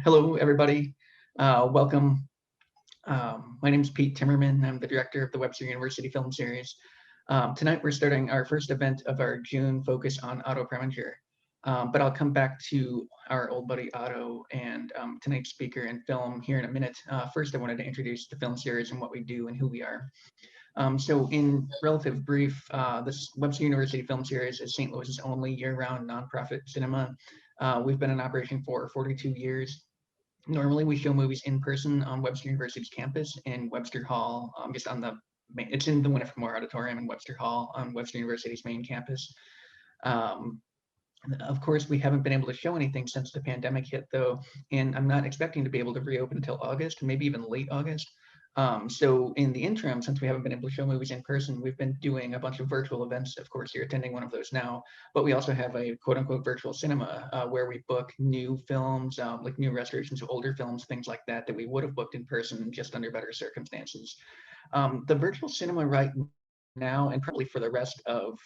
Hello, everybody. Welcome. My name is Pete Timmerman. I'm the director of the Webster University Film Series. Tonight, we're starting our first event of our June focus on Otto Preminger. But I'll come back to our old buddy Otto and tonight's speaker and film here in a minute. First, I wanted to introduce the film series and what we do and who we are. So in relative brief, this Webster University Film Series is St. Louis's only year-round nonprofit cinema. We've been in operation for 42 years. Normally, we show movies in person on Webster University's campus in Webster Hall, just on the main, it's in the Winifred Moore Auditorium in Webster Hall on Webster University's main campus. Of course, we haven't been able to show anything since the pandemic hit, though, and I'm not expecting to be able to reopen until August, maybe even late August. So in the interim, since we haven't been able to show movies in person, we've been doing a bunch of virtual events. Of course, you're attending one of those now, but we also have a quote unquote virtual cinema where we book new films, like new restorations of older films, things like that, that we would have booked in person just under better circumstances. The virtual cinema right now, and probably for the rest of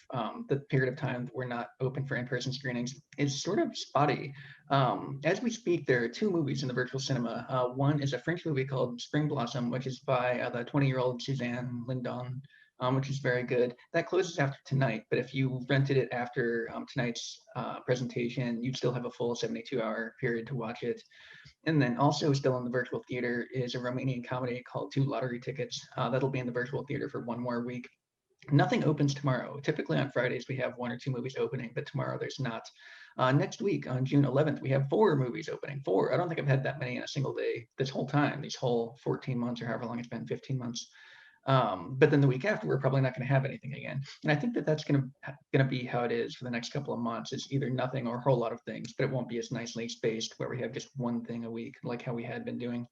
the period of time that we're not open for in-person screenings, is sort of spotty. As we speak, there are two movies in the virtual cinema. One is a French movie called Spring Blossom, which is by the 20-year-old Suzanne Lindon, which is very good. That closes after tonight, but if you rented it after tonight's presentation, you'd still have a full 72-hour period to watch it. And then also still in the virtual theater is a Romanian comedy called Two Lottery Tickets. That'll be in the virtual theater for one more week. Nothing opens tomorrow. Typically on Fridays, we have one or two movies opening, but tomorrow there's not. Next week, on June 11th, we have 4 movies opening. 4. I don't think I've had that many in a single day this whole time, these whole 14 months or however long it's been, 15 months. But then the week after, we're probably not going to have anything again. And I think that that's going to be how it is for the next couple of months. It's either nothing or a whole lot of things, but it won't be as nicely spaced where we have just one thing a week like how we had been doing.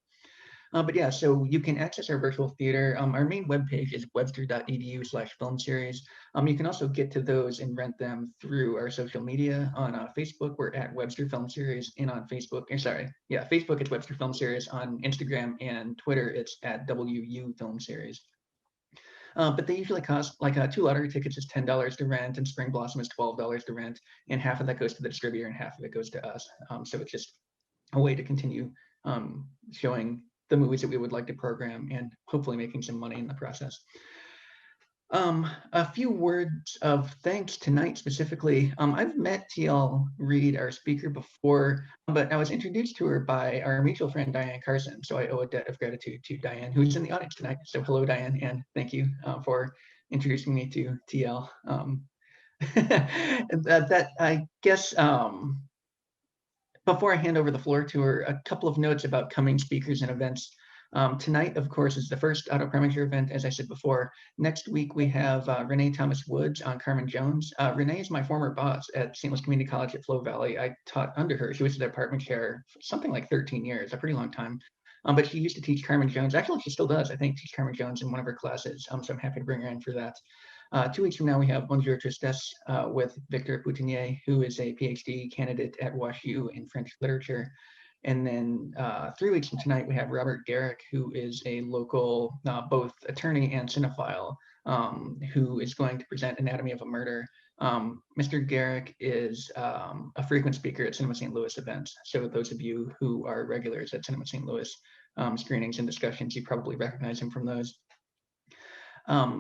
But yeah, so you can access our virtual theater. Our main webpage is webster.edu/film series. You can also get to those and rent them through our social media. On Facebook, we're at Webster Film Series, and on Facebook, Facebook, it's Webster Film Series. On Instagram and Twitter, it's at WU Film Series. But they usually cost like 2 lottery tickets is $10 to rent, and Spring Blossom is $12 to rent, and half of that goes to the distributor and half of it goes to us. So it's just a way to continue showing the movies that we would like to program and hopefully making some money in the process. A few words of thanks tonight specifically. I've met T-L Reid, our speaker, before, but I was introduced to her by our mutual friend, Diane Carson. So I owe a debt of gratitude to Diane, who's in the audience tonight. So hello, Diane, and thank you for introducing me to T-L. That I guess, before I hand over the floor to her, a couple of notes about coming speakers and events. Tonight, of course, is the first Otto Preminger event, as I said before. Next week, we have Renee Thomas Woods on Carmen Jones. Renee is my former boss at St. Louis Community College at Flo Valley. I taught under her. She was the department chair for something like 13 years, a pretty long time. But she used to teach Carmen Jones. Actually, she still does, I think, teach Carmen Jones in one of her classes. So I'm happy to bring her in for that. 2 weeks from now, we have Bonjour Tristesse with Victor Poutinier, who is a PhD candidate at WashU in French literature. And then 3 weeks from tonight, we have Robert Garrick, who is a local both attorney and cinephile, who is going to present Anatomy of a Murder. Mr. Garrick is a frequent speaker at Cinema St. Louis events. So those of you who are regulars at Cinema St. Louis screenings and discussions, you probably recognize him from those.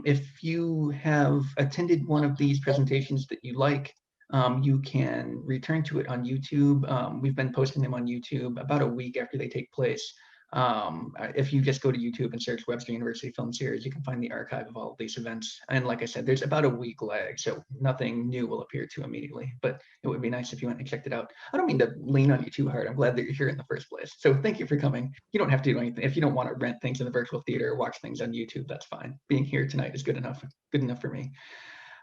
If you have attended one of these presentations that you like, you can return to it on YouTube. We've been posting them on YouTube about a week after they take place. If you just go to YouTube and search Webster University Film Series, you can find the archive of all of these events. And like I said, there's about a week lag, so nothing new will appear too immediately, but it would be nice if you went and checked it out. I don't mean to lean on you too hard. I'm glad that you're here in the first place. So thank you for coming. You don't have to do anything. If you don't want to rent things in the virtual theater or watch things on YouTube, that's fine. Being here tonight is good enough for me.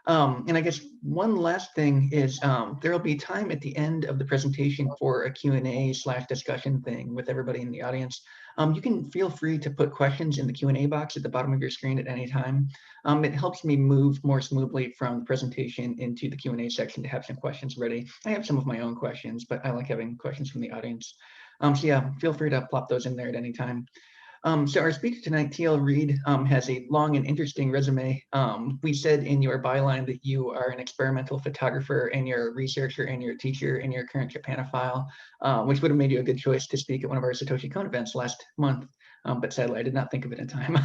And I guess one last thing is there will be time at the end of the presentation for a Q&A/discussion thing with everybody in the audience. You can feel free to put questions in the Q&A box at the bottom of your screen at any time. It helps me move more smoothly from the presentation into the Q&A section to have some questions ready. I have some of my own questions, but I like having questions from the audience. So yeah, feel free to plop those in there at any time. So our speaker tonight, T.L. Reid, has a long and interesting resume. We said in your byline that you are an experimental photographer and you're a researcher and you're a teacher and you're a current Japanophile, which would have made you a good choice to speak at one of our Satoshi Kon events last month. But sadly, I did not think of it in time.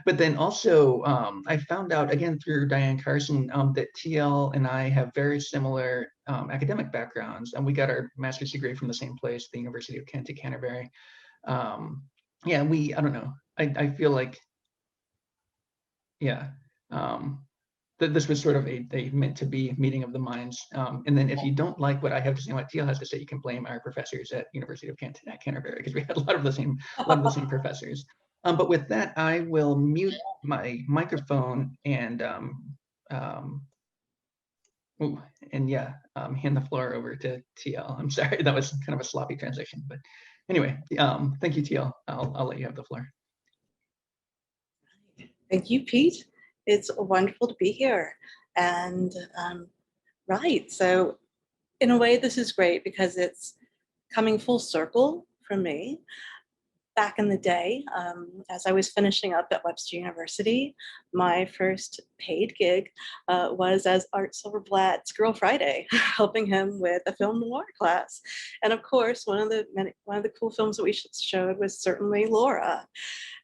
But then also, I found out again through Diane Carson that TL and I have very similar academic backgrounds, and we got our master's degree from the same place, the University of Kent at Canterbury. Yeah, I don't know, I feel like, yeah, that this was sort of a meant to be meeting of the minds. And then if you don't like what I have to say, what TL has to say, you can blame our professors at University of Kent at Canterbury, because we had a lot of the same professors. But with that, I will mute my microphone and hand the floor over to TL. I'm sorry, that was kind of a sloppy transition, but anyway, thank you, TL. I'll let you have the floor. Thank you, Pete. It's wonderful to be here. And right, so in a way, this is great because it's coming full circle for me. Back in the day, as I was finishing up at Webster University, my first paid gig was as Art Silverblatt's Girl Friday, helping him with a film noir class. And of course, one of the cool films that we showed was certainly Laura.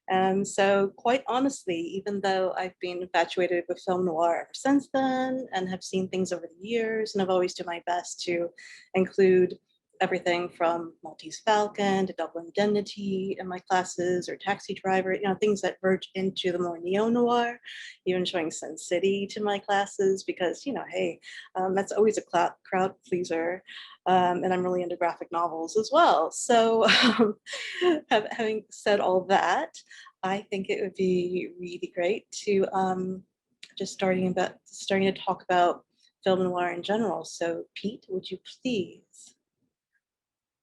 And so quite honestly, even though I've been infatuated with film noir ever since then and have seen things over the years, and I've always done my best to include everything from Maltese Falcon to Double Indemnity in my classes, or Taxi Driver, things that verge into the more neo-noir, even showing Sin City to my classes because, hey, that's always a crowd pleaser. And I'm really into graphic novels as well. So having said all that, I think it would be really great to just starting to talk about film noir in general. So Pete, would you please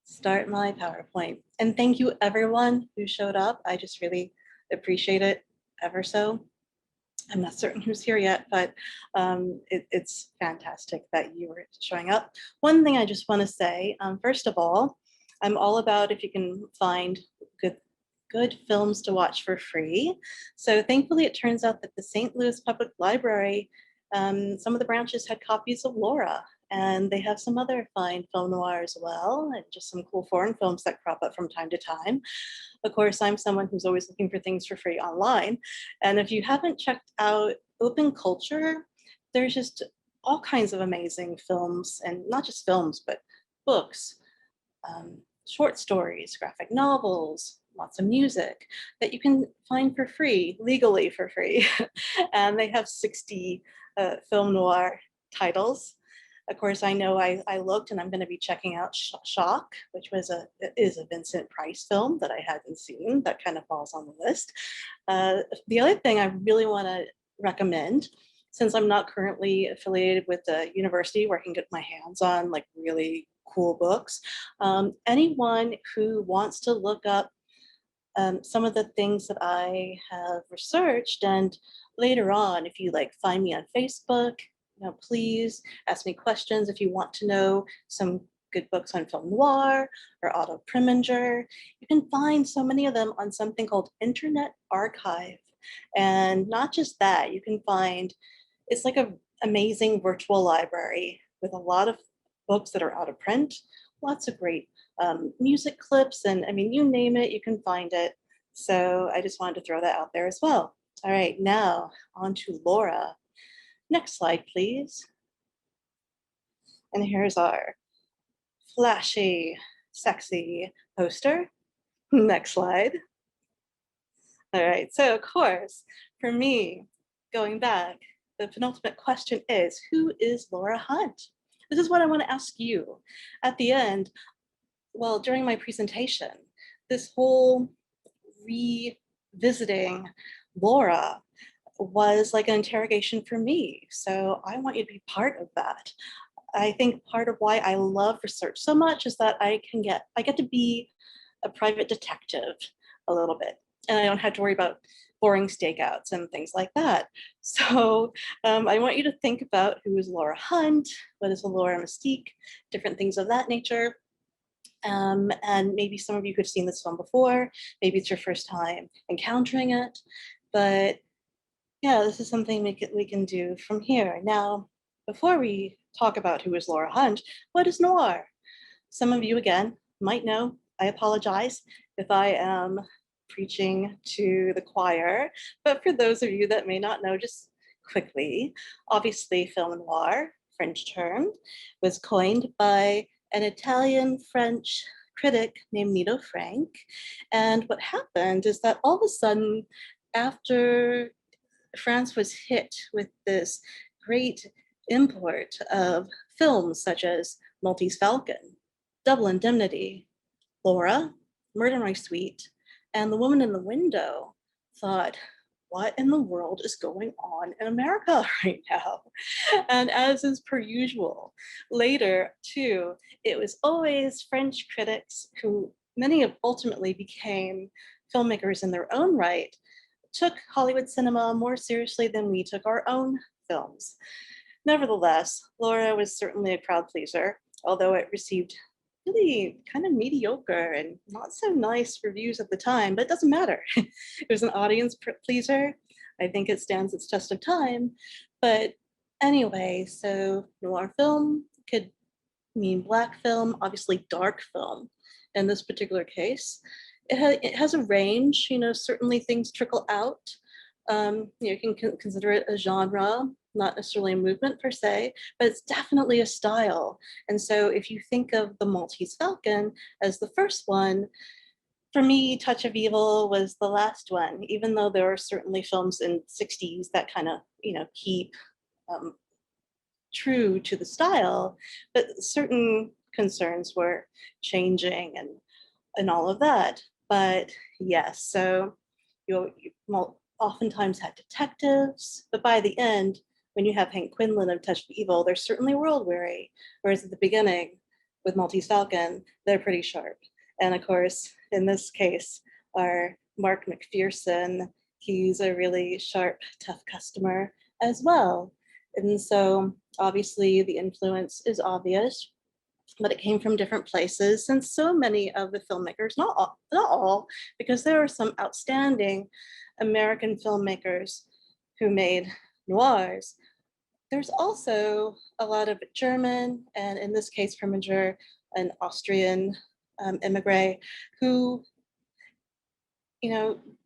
start my PowerPoint? And thank you everyone who showed up. I just really appreciate it ever so. I'm not certain who's here yet, but it's fantastic that you were showing up. One thing I just want to say, first of all, I'm all about if you can find good films to watch for free. So thankfully, it turns out that the St. Louis Public Library, some of the branches had copies of Laura, and they have some other fine film noir as well, and just some cool foreign films that crop up from time to time. Of course, I'm someone who's always looking for things for free online. And if you haven't checked out Open Culture, there's just all kinds of amazing films, and not just films, but books, short stories, graphic novels, lots of music that you can find for free, legally for free. And they have 60 film noir titles. Of course, I know I looked, and I'm going to be checking out Shock, which is a Vincent Price film that I hadn't seen. That kind of falls on the list. The other thing I really want to recommend, since I'm not currently affiliated with the university where I can get my hands on like really cool books, anyone who wants to look up some of the things that I have researched, and later on, if you find me on Facebook, please ask me questions if you want to know some good books on film noir or Otto Preminger. You can find so many of them on something called Internet Archive. And not just that, you can find, it's like an amazing virtual library with a lot of books that are out of print, lots of great music clips, and I mean, you name it, you can find it. So I just wanted to throw that out there as well. All right, now on to Laura. Next slide, please. And here's our flashy, sexy poster. Next slide. All right, so of course, for me, going back, the penultimate question is, who is Laura Hunt? This is what I want to ask you. At the end, well, during my presentation, this whole revisiting Laura was like an interrogation for me. So I want you to be part of that. I think part of why I love research so much is that I get to be a private detective a little bit, and I don't have to worry about boring stakeouts and things like that. So I want you to think about who is Laura Hunt, what is a Laura mystique, different things of that nature. And maybe some of you have seen this film before, maybe it's your first time encountering it, but yeah, this is something we can do from here. Now, before we talk about who is Laura Hunt, what is noir? Some of you, again, might know. I apologize if I am preaching to the choir, but for those of you that may not know, just quickly, obviously film noir, French term, was coined by an Italian-French critic named Nito Frank. And what happened is that all of a sudden, after France was hit with this great import of films such as Maltese Falcon, Double Indemnity, Laura, Murder in My Suite, and The Woman in the Window, thought, what in the world is going on in America right now? And as is per usual, later too, it was always French critics who many of ultimately became filmmakers in their own right, took Hollywood cinema more seriously than we took our own films. Nevertheless, Laura was certainly a crowd pleaser, although it received really kind of mediocre and not so nice reviews at the time, but it doesn't matter. It was an audience pleaser. I think it stands its test of time. But anyway, so noir film could mean black film, obviously dark film in this particular case. It has a range, certainly things trickle out. You can consider it a genre, not necessarily a movement per se, but it's definitely a style. And so if you think of the Maltese Falcon as the first one, for me, Touch of Evil was the last one, even though there are certainly films in 60s that kind of, keep true to the style, but certain concerns were changing and all of that. But yes, so you oftentimes had detectives, but by the end, when you have Hank Quinlan of Touch of Evil, they're certainly world weary, whereas at the beginning with Maltese Falcon, they're pretty sharp. And of course, in this case, our Mark McPherson, he's a really sharp, tough customer as well. And so obviously the influence is obvious, but it came from different places. And so many of the filmmakers, not all, because there are some outstanding American filmmakers who made noirs. There's also a lot of German, and in this case, Preminger, an Austrian immigrant, who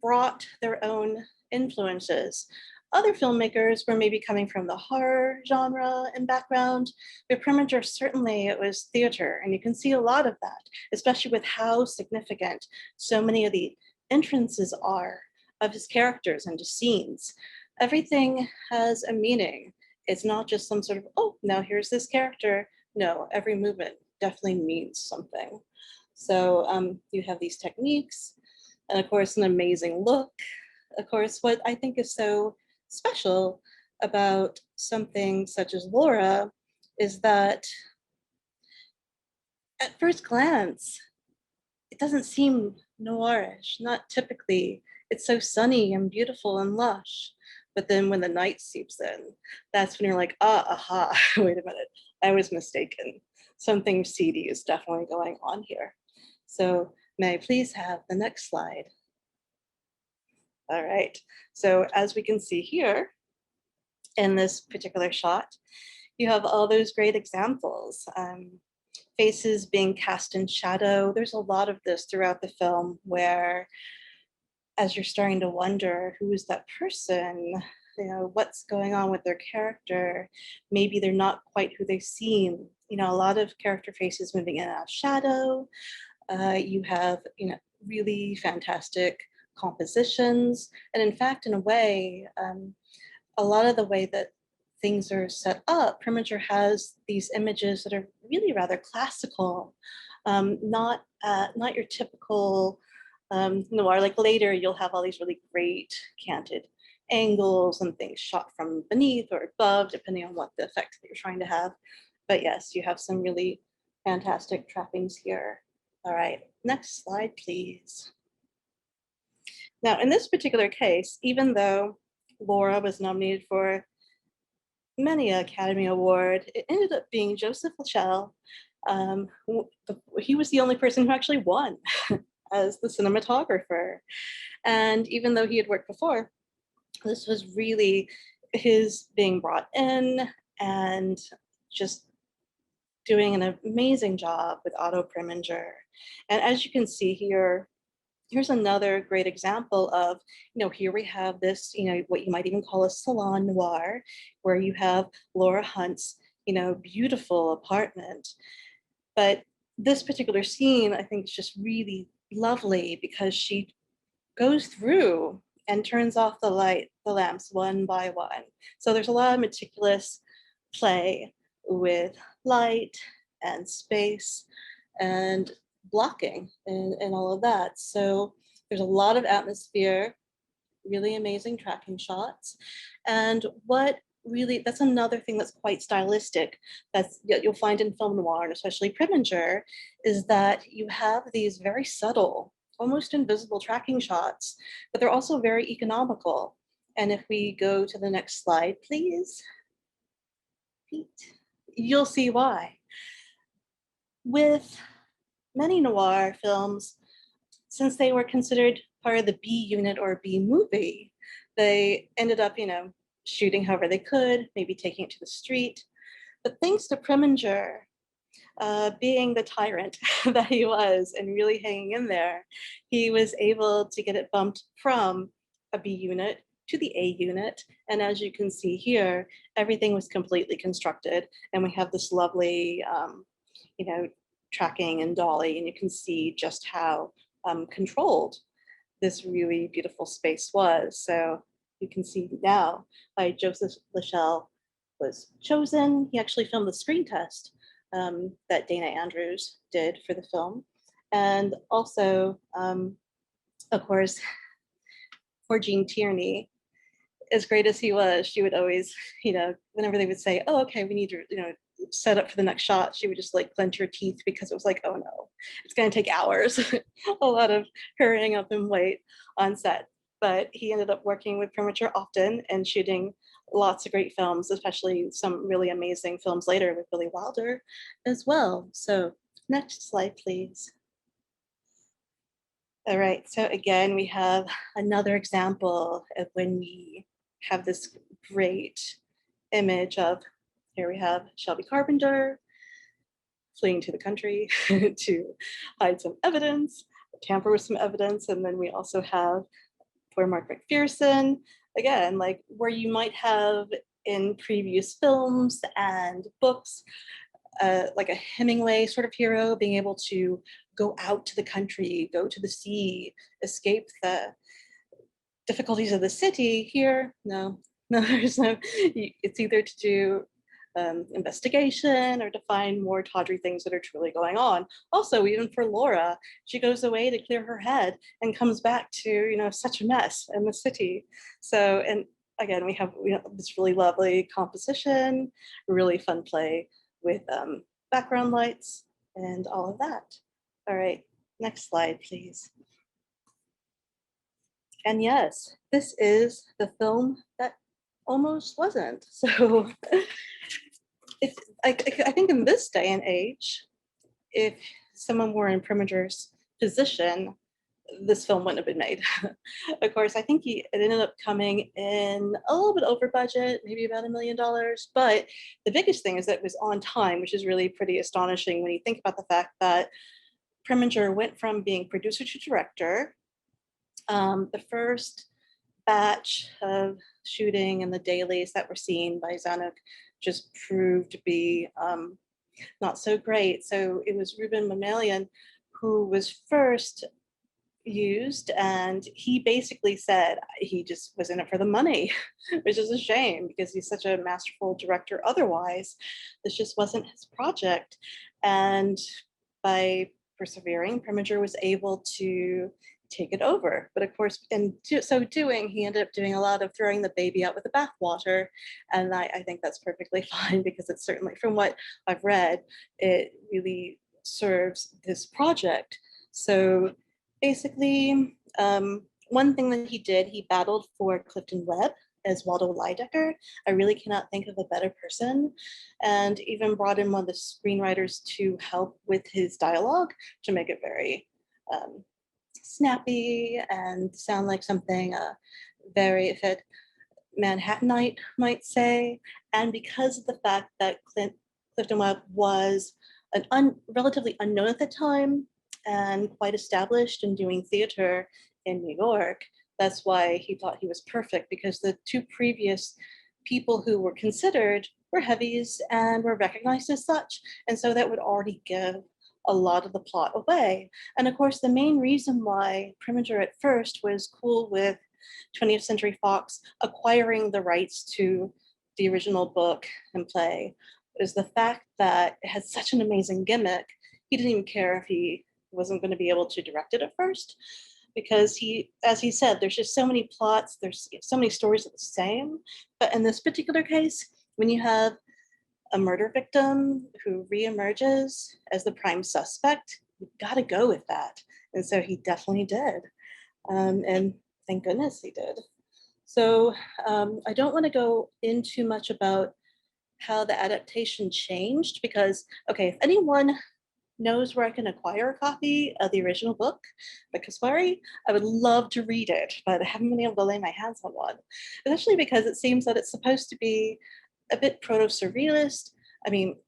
brought their own influences. Other filmmakers were maybe coming from the horror genre and background, but Preminger, certainly it was theater, and you can see a lot of that, especially with how significant so many of the entrances are of his characters and his scenes. Everything has a meaning. It's not just some sort of, oh, now here's this character. No, every movement definitely means something. So you have these techniques, and of course, an amazing look. Of course, what I think is so special about something such as Laura is that at first glance, it doesn't seem noirish, not typically. It's so sunny and beautiful and lush. But then when the night seeps in, that's when you're like, aha, wait a minute, I was mistaken. Something seedy is definitely going on here. So may I please have the next slide? All right, so as we can see here in this particular shot, you have all those great examples. Faces being cast in shadow. There's a lot of this throughout the film where, as you're starting to wonder, who is that person? What's going on with their character? Maybe they're not quite who they seem. A lot of character faces moving in and out of shadow. You have, really fantastic compositions. And in fact, in a way, a lot of the way that things are set up, Preminger has these images that are really rather classical, not your typical noir. Like later, you'll have all these really great canted angles and things shot from beneath or above, depending on what the effect that you're trying to have. But yes, you have some really fantastic trappings here. All right, next slide, please. Now, in this particular case, even though Laura was nominated for many Academy Award, it ended up being Joseph Lichel He was the only person who actually won as the cinematographer. And even though he had worked before, this was really his being brought in and just doing an amazing job with Otto Preminger. And as you can see here, here's another great example of, here we have this, what you might even call a salon noir, where you have Laura Hunt's, beautiful apartment. But this particular scene, I think, is just really lovely because she goes through and turns off the lamps one by one. So there's a lot of meticulous play with light and space and blocking and all of that. So there's a lot of atmosphere, really amazing tracking shots. And that's another thing that's quite stylistic that you'll find in film noir, and especially Preminger, is that you have these very subtle, almost invisible tracking shots, but they're also very economical. And if we go to the next slide, please, Pete, you'll see why. With many noir films, since they were considered part of the B unit or B movie, they ended up, shooting however they could, maybe taking it to the street. But thanks to Preminger, being the tyrant that he was and really hanging in there, he was able to get it bumped from a B unit to the A unit. And as you can see here, everything was completely constructed. And we have this lovely, tracking and dolly, and you can see just how controlled this really beautiful space was. So you can see now why Joseph Lachelle was chosen. He actually filmed the screen test that Dana Andrews did for the film. And also, of course, for Gene Tierney, as great as he was, she would always, whenever they would say, oh, okay, we need to, set up for the next shot, she would just like clench her teeth because it was like, oh no, it's going to take hours. A lot of hurrying up and wait on set. But he ended up working with Preminger often and shooting lots of great films, especially some really amazing films later with Billy Wilder as well. So next slide, please. All right, so again, we have another example of when we have this great image of, here we have Shelby Carpenter fleeing to the country to hide some evidence, tamper with some evidence, and then we also have poor Mark McPherson, again, like where you might have in previous films and books, like a Hemingway sort of hero being able to go out to the country, go to the sea, escape the difficulties of the city. Here, no, there's no, it's either to do investigation or to find more tawdry things that are truly going on. Also, even for Laura, she goes away to clear her head and comes back to, such a mess in the city. So, and again, we have this really lovely composition, really fun play with background lights and all of that. All right, next slide, please. And yes, this is the film that almost wasn't. So I think in this day and age, if someone were in Preminger's position, this film wouldn't have been made. Of course, I think it ended up coming in a little bit over budget, maybe about $1 million. But the biggest thing is that it was on time, which is really pretty astonishing when you think about the fact that Preminger went from being producer to director. The first batch of shooting and the dailies that were seen by Zanuck just proved to be not so great. So it was Ruben Mamelian who was first used, and he basically said he just was in it for the money, which is a shame because he's such a masterful director otherwise. This just wasn't his project. And by persevering, Preminger was able to take it over. But of course, in so doing, he ended up doing a lot of throwing the baby out with the bathwater. And I think that's perfectly fine because it's certainly, from what I've read, it really serves this project. So basically, one thing that he did, he battled for Clifton Webb as Waldo Lydecker. I really cannot think of a better person, and even brought in one of the screenwriters to help with his dialogue to make it very snappy and sound like something very fit Manhattanite might say. And because of the fact that Clifton Webb was relatively unknown at the time and quite established in doing theater in New York, that's why he thought he was perfect, because the two previous people who were considered were heavies and were recognized as such. And so that would already give a lot of the plot away. And of course, the main reason why Preminger at first was cool with 20th Century Fox acquiring the rights to the original book and play is the fact that it had such an amazing gimmick. He didn't even care if he wasn't going to be able to direct it at first, because he, as he said, there's just so many plots, there's so many stories of the same. But in this particular case, when you have a murder victim who reemerges as the prime suspect, you've got to go with that. And so he definitely did. And thank goodness he did. So I don't want to go into much about how the adaptation changed, because, okay, if anyone knows where I can acquire a copy of the original book by Caspary, I would love to read it, but I haven't been able to lay my hands on one, especially because it seems that it's supposed to be a bit proto-surrealist,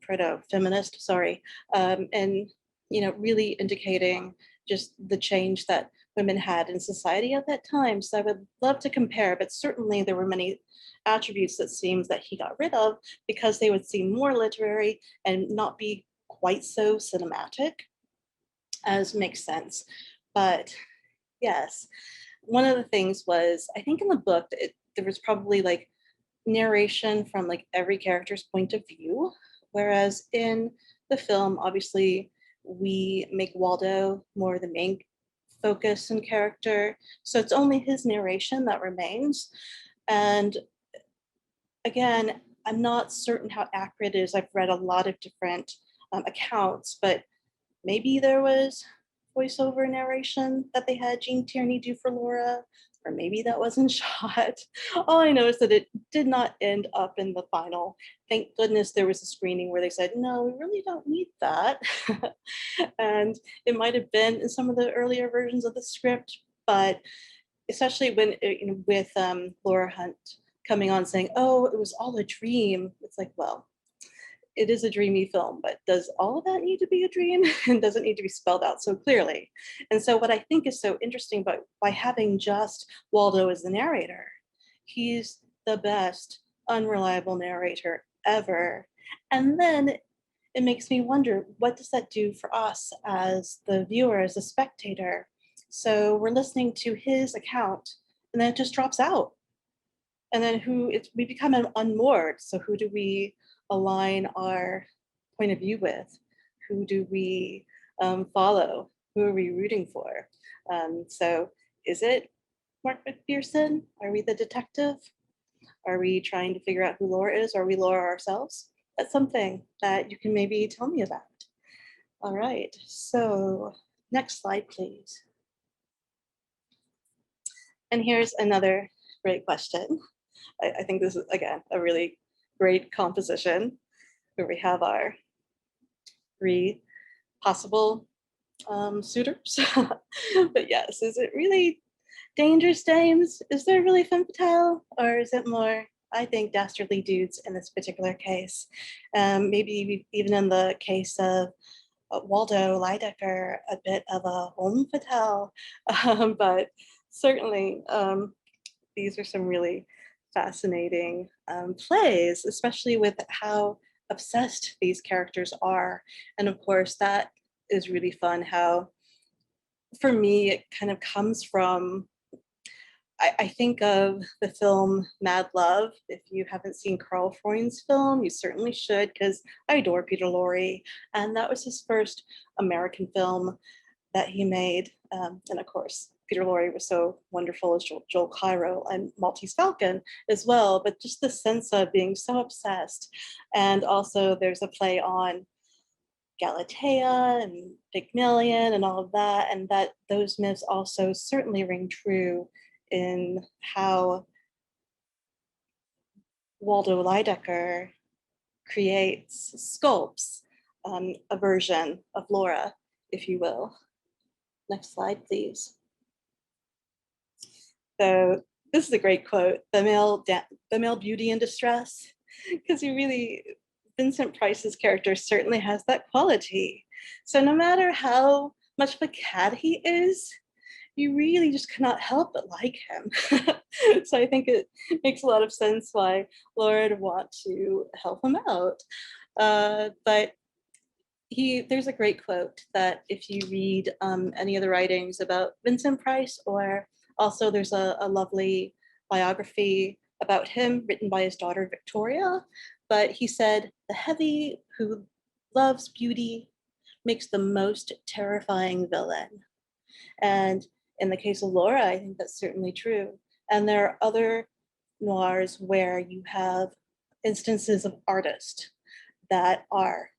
proto-feminist, sorry, and, you know, really indicating just the change that women had in society at that time. So I would love to compare, but certainly there were many attributes that seems that he got rid of because they would seem more literary and not be quite so cinematic, as makes sense. But yes, one of the things was, I think in the book, there was probably like narration from like every character's point of view, whereas in the film, obviously, we make Waldo more the main focus and character. So it's only his narration that remains. And again, I'm not certain how accurate it is. I've read a lot of different accounts, but maybe there was voiceover narration that they had Gene Tierney do for Laura, or maybe that wasn't shot. All I know is that it did not end up in the final. Thank goodness there was a screening where they said, no, we really don't need that. And it might have been in some of the earlier versions of the script, but especially when, with Laura Hunt coming on saying, oh, it was all a dream. It's like, well, it is a dreamy film, but does all of that need to be a dream? And does it need to be spelled out so clearly? And so what I think is so interesting by having just Waldo as the narrator, he's the best unreliable narrator ever. And then it makes me wonder, what does that do for us as the viewer, as the spectator? So we're listening to his account and then it just drops out. And then we become unmoored. So who do we align our point of view with? Who do we follow? Who are we rooting for? So is it Mark McPherson? Are we the detective? Are we trying to figure out who Laura is? Are we Laura ourselves? That's something that you can maybe tell me about. All right, so next slide, please. And here's another great question. I think this is, again, a really great composition where we have our 3 possible suitors. But yes, is it really dangerous dames? Is there really femme fatale? Or is it more, I think, dastardly dudes in this particular case? Maybe even in the case of Waldo Lydecker, a bit of a homme fatale. But certainly, these are some really fascinating plays, especially with how obsessed these characters are. And of course, that is really fun how, for me, it kind of comes from, I think of the film Mad Love. If you haven't seen Carl Freund's film, you certainly should, because I adore Peter Lorre. And that was his first American film that he made. And of course, Peter Lorre was so wonderful as Joel Cairo and Maltese Falcon as well, but just the sense of being so obsessed. And also there's a play on Galatea and Pygmalion and all of that, and that those myths also certainly ring true in how Waldo Lydecker sculpts a version of Laura, if you will. Next slide, please. So this is a great quote, the male beauty in distress, because Vincent Price's character certainly has that quality. So no matter how much of a cad he is, you really just cannot help but like him. So I think it makes a lot of sense why Laura would want to help him out. But there's a great quote that if you read any of the writings about Vincent Price, or also there's a lovely biography about him written by his daughter Victoria, but he said, "The heavy who loves beauty makes the most terrifying villain." And in the case of Laura, I think that's certainly true. And there are other noirs where you have instances of artists that are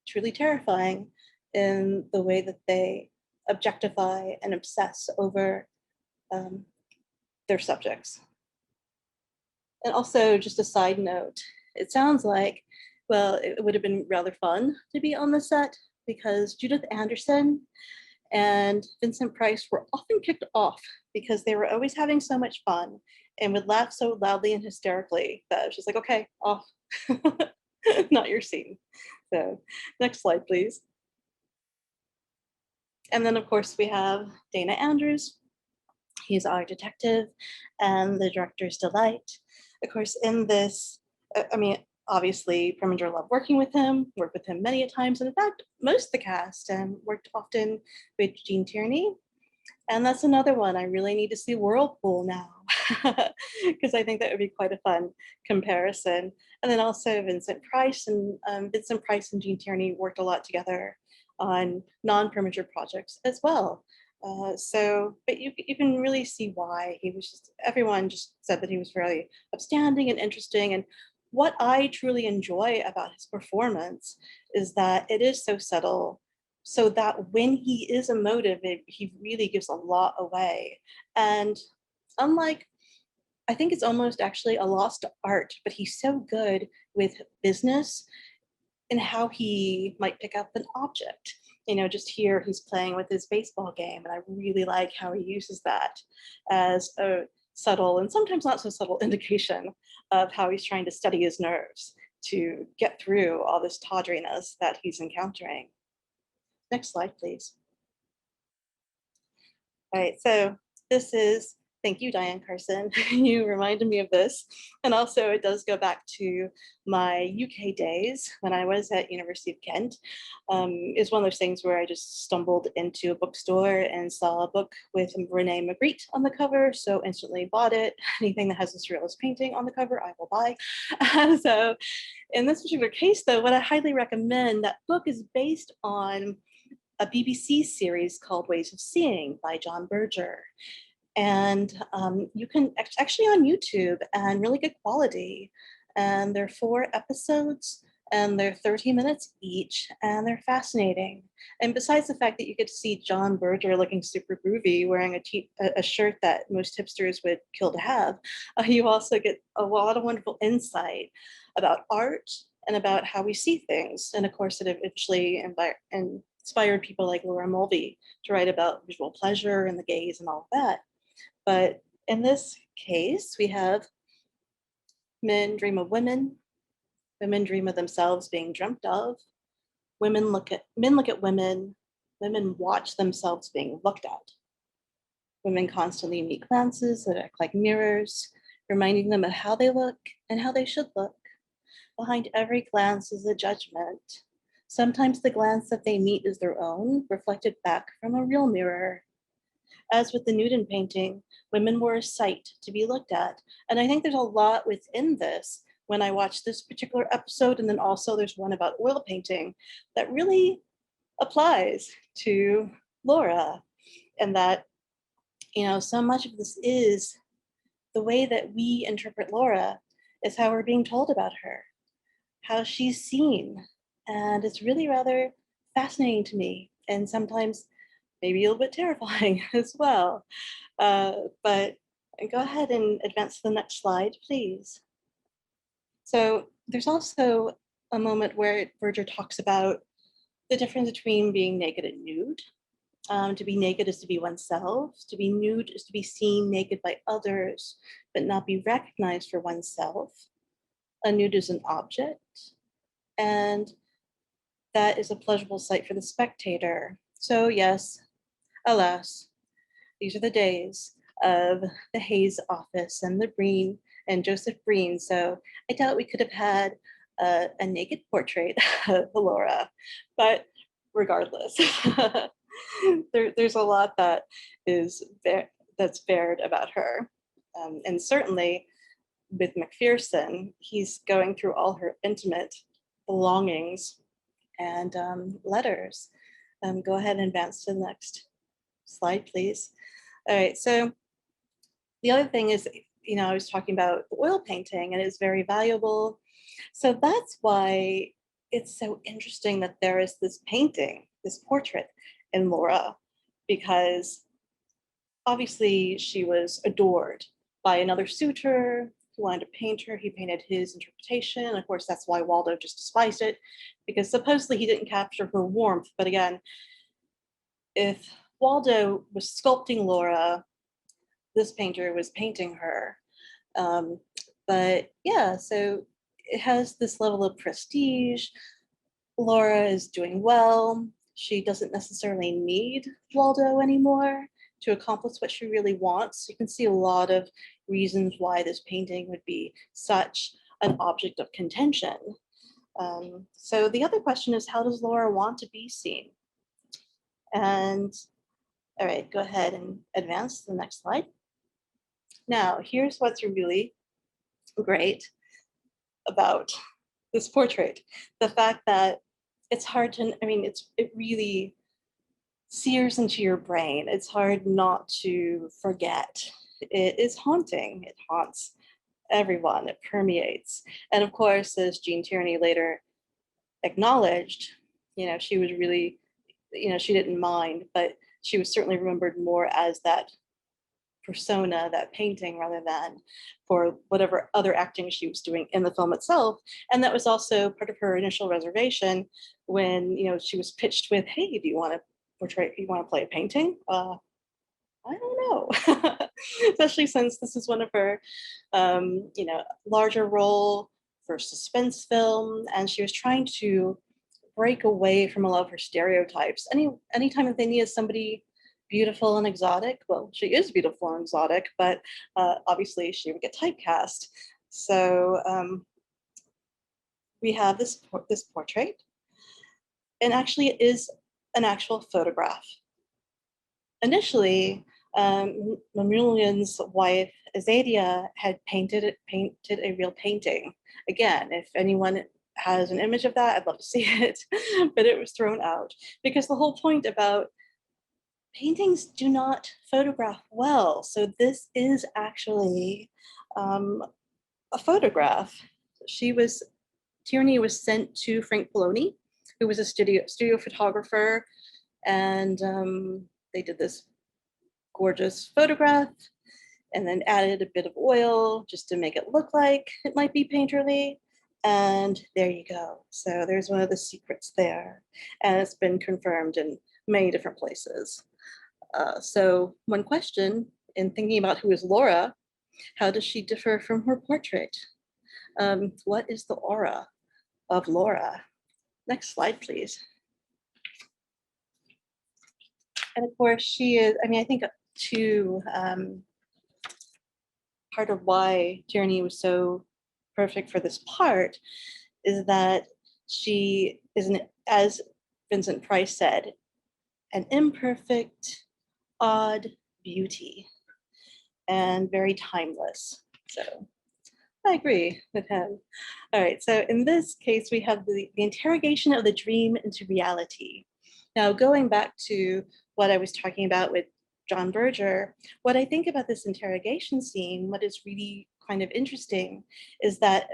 truly terrifying in the way that they objectify and obsess over their subjects. And also, just a side note, it sounds like, well, it would have been rather fun to be on the set because Judith Anderson and Vincent Price were often kicked off because they were always having so much fun and would laugh so loudly and hysterically that it was just like, okay, off, not your scene. So next slide, please. And then, of course, we have Dana Andrews. He's our detective and the director's delight. Of course, in this, obviously, Preminger loved working with him, worked with him many a times, and in fact, most of the cast, and worked often with Gene Tierney. And that's another one I really need to see Whirlpool now, because I think that would be quite a fun comparison. And then also Vincent Price and Gene Tierney worked a lot together on non-Preminger projects as well. But you can really see why everyone just said that he was very upstanding and interesting. And what I truly enjoy about his performance is that it is so subtle, so that when he is emotive, he really gives a lot away. And I think it's almost actually a lost art, but he's so good with business and how he might pick up an object. Just here he's playing with his baseball game, and I really like how he uses that as a subtle and sometimes not so subtle indication of how he's trying to steady his nerves to get through all this tawdriness that he's encountering. Next slide, please. All right, so thank you, Diane Carson. You reminded me of this. And also it does go back to my UK days when I was at University of Kent. It's one of those things where I just stumbled into a bookstore and saw a book with Renee Magritte on the cover, so instantly bought it. Anything that has a surrealist painting on the cover, I will buy. So in this particular case, though, what I highly recommend, that book is based on a BBC series called Ways of Seeing by John Berger. And you can actually on YouTube, and really good quality. And there are 4 episodes and they're 30 minutes each, and they're fascinating. And besides the fact that you get to see John Berger looking super groovy, wearing a shirt that most hipsters would kill to have, you also get a lot of wonderful insight about art and about how we see things. And of course, it eventually inspired people like Laura Mulvey to write about visual pleasure and the gaze and all of that. But in this case, we have men dream of women, women dream of themselves being dreamt of, men look at women, women watch themselves being looked at. Women constantly meet glances that act like mirrors, reminding them of how they look and how they should look. Behind every glance is a judgment. Sometimes the glance that they meet is their own, reflected back from a real mirror. As with the Newton painting, women were a sight to be looked at. And I think there's a lot within this when I watched this particular episode, and then also there's one about oil painting that really applies to Laura. And that, so much of this is the way that we interpret Laura is how we're being told about her, how she's seen. And it's really rather fascinating to me, and sometimes maybe a little bit terrifying as well. But go ahead and advance to the next slide, please. So there's also a moment where Verger talks about the difference between being naked and nude. To be naked is to be oneself. To be nude is to be seen naked by others, but not be recognized for oneself. A nude is an object, and that is a pleasurable sight for the spectator. So yes, alas, these are the days of the Hayes office and the Breen and Joseph Breen. So I doubt we could have had a naked portrait of Laura, but regardless, there's a lot that is that's bared about her, and certainly with McPherson, he's going through all her intimate belongings and letters. Go ahead and advance to the next slide, please. All right, so the other thing is, I was talking about the oil painting, and it's very valuable. So that's why it's so interesting that there is this painting, this portrait in Laura, because obviously she was adored by another suitor who wanted to paint her. He painted his interpretation. Of course, that's why Waldo just despised it, because supposedly he didn't capture her warmth. But again, if Waldo was sculpting Laura, this painter was painting her. But yeah, so it has this level of prestige. Laura is doing well. She doesn't necessarily need Waldo anymore to accomplish what she really wants. You can see a lot of reasons why this painting would be such an object of contention. So the other question is, how does Laura want to be seen? And all right, go ahead and advance to the next slide. Now, here's what's really great about this portrait. The fact that it's hard to, it really sears into your brain. It's hard not to forget. It is haunting. It haunts everyone. It permeates. And of course, as Gene Tierney later acknowledged, she was really, she didn't mind, but she was certainly remembered more as that persona, that painting, rather than for whatever other acting she was doing in the film itself. And that was also part of her initial reservation when she was pitched with, hey, do you want to play a painting? I don't know. Especially since this is one of her larger role for suspense film, and she was trying to break away from a lot of her stereotypes. Anytime that they needed somebody beautiful and exotic, well, she is beautiful and exotic, but obviously she would get typecast. So we have this portrait, and actually it is an actual photograph. Initially, Mamoulian's wife Azadia had painted a real painting. Again, if anyone has an image of that, I'd love to see it, but it was thrown out because the whole point about paintings do not photograph well. So this is actually a photograph. Tierney was sent to Frank Poloni, who was a studio photographer, and they did this gorgeous photograph and then added a bit of oil just to make it look like it might be painterly. And there you go. So there's one of the secrets there. And it's been confirmed in many different places. So one question in thinking about who is Laura, how does she differ from her portrait? What is the aura of Laura? Next slide, please. And of course, she is, I think too, part of why Tierney was so perfect for this part is that she is, as Vincent Price said, an imperfect, odd beauty and very timeless. So I agree with him. All right, so in this case, we have the interrogation of the dream into reality. Now, going back to what I was talking about with John Berger, what I think about this interrogation scene, what is really kind of interesting is that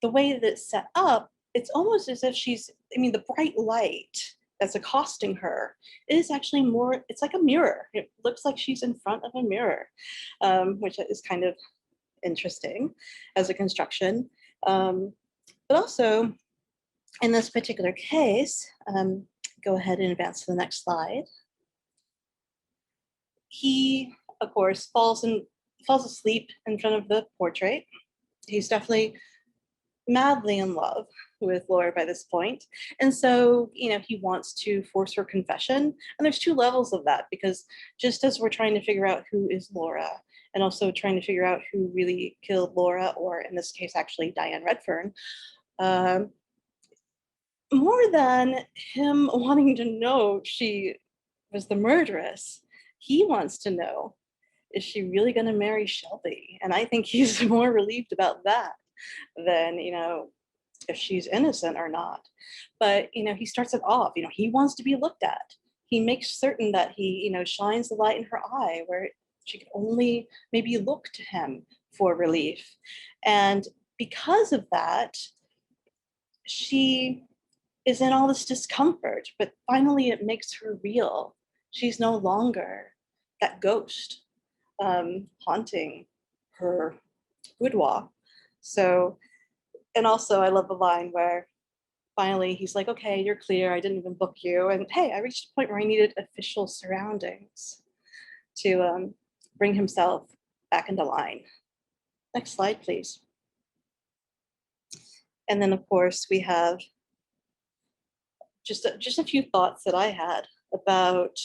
the way that it's set up, it's almost as if she's, the bright light that's accosting her is actually more, it's like a mirror. It looks like she's in front of a mirror, which is kind of interesting as a construction. But also, in this particular case, go ahead and advance to the next slide. He, of course, falls asleep in front of the portrait. He's definitely madly in love with Laura by this point. And so, he wants to force her confession. And there's two levels of that, because just as we're trying to figure out who is Laura, and also trying to figure out who really killed Laura, or in this case, actually Diane Redfern, more than him wanting to know she was the murderess, he wants to know, is she really going to marry Shelby? And I think he's more relieved about that than, if she's innocent or not. But, he starts it off, he wants to be looked at. He makes certain that he, shines the light in her eye where she could only maybe look to him for relief. And because of that, she is in all this discomfort, but finally it makes her real. She's no longer that ghost haunting her boudoir. So, and also I love the line where finally he's like, okay, you're clear, I didn't even book you. And hey, I reached a point where I needed official surroundings to bring himself back into line. Next slide, please. And then of course we have just a few thoughts that I had about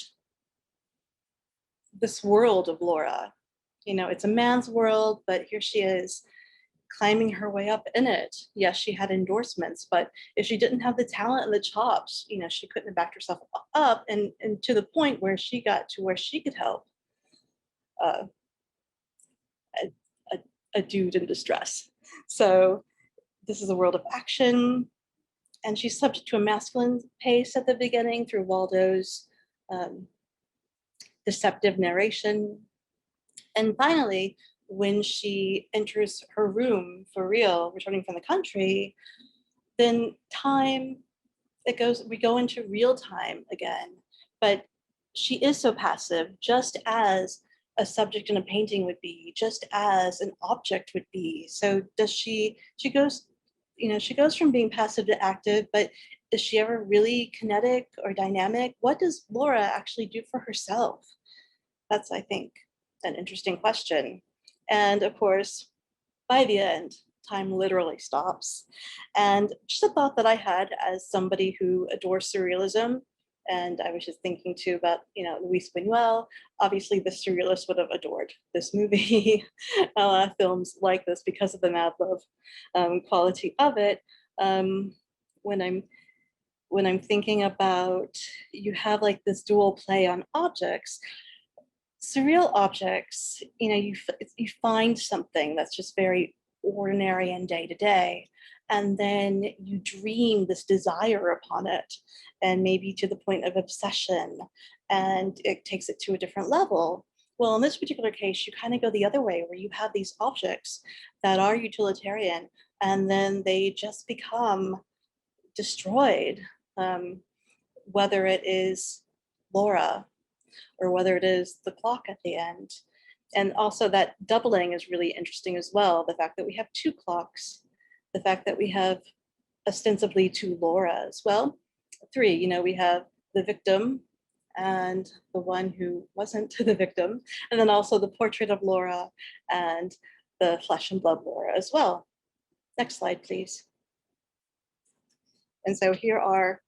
this world of Laura. It's a man's world, but here she is climbing her way up in it. Yes, she had endorsements, but if she didn't have the talent and the chops, she couldn't have backed herself up and to the point where she got to where she could help a, a dude in distress. So this is a world of action, and she's subject to a masculine pace at the beginning through Waldo's deceptive narration. And finally, when she enters her room for real, returning from the country, then we go into real time again. But she is so passive, just as a subject in a painting would be, just as an object would be. So she goes from being passive to active, but is she ever really kinetic or dynamic? What does Laura actually do for herself? That's, I think, an interesting question. And of course, by the end, time literally stops. And just a thought that I had as somebody who adores surrealism, and I was just thinking too about, Luis Buñuel. Obviously, the surrealists would have adored this movie, films like this, because of the mad love quality of it. When I'm thinking about, you have like this dual play on objects. Surreal objects, you find something that's just very ordinary and day to day, and then you dream this desire upon it, and maybe to the point of obsession, and it takes it to a different level. Well, in this particular case, you kind of go the other way, where you have these objects that are utilitarian, and then they just become destroyed, whether it is Laura or whether it is the clock at the end. And also that doubling is really interesting as well. The fact that we have two clocks, the fact that we have ostensibly two Lauras. Well, three, we have the victim and the one who wasn't the victim, and then also the portrait of Laura and the flesh and blood Laura as well. Next slide, please. And so here are,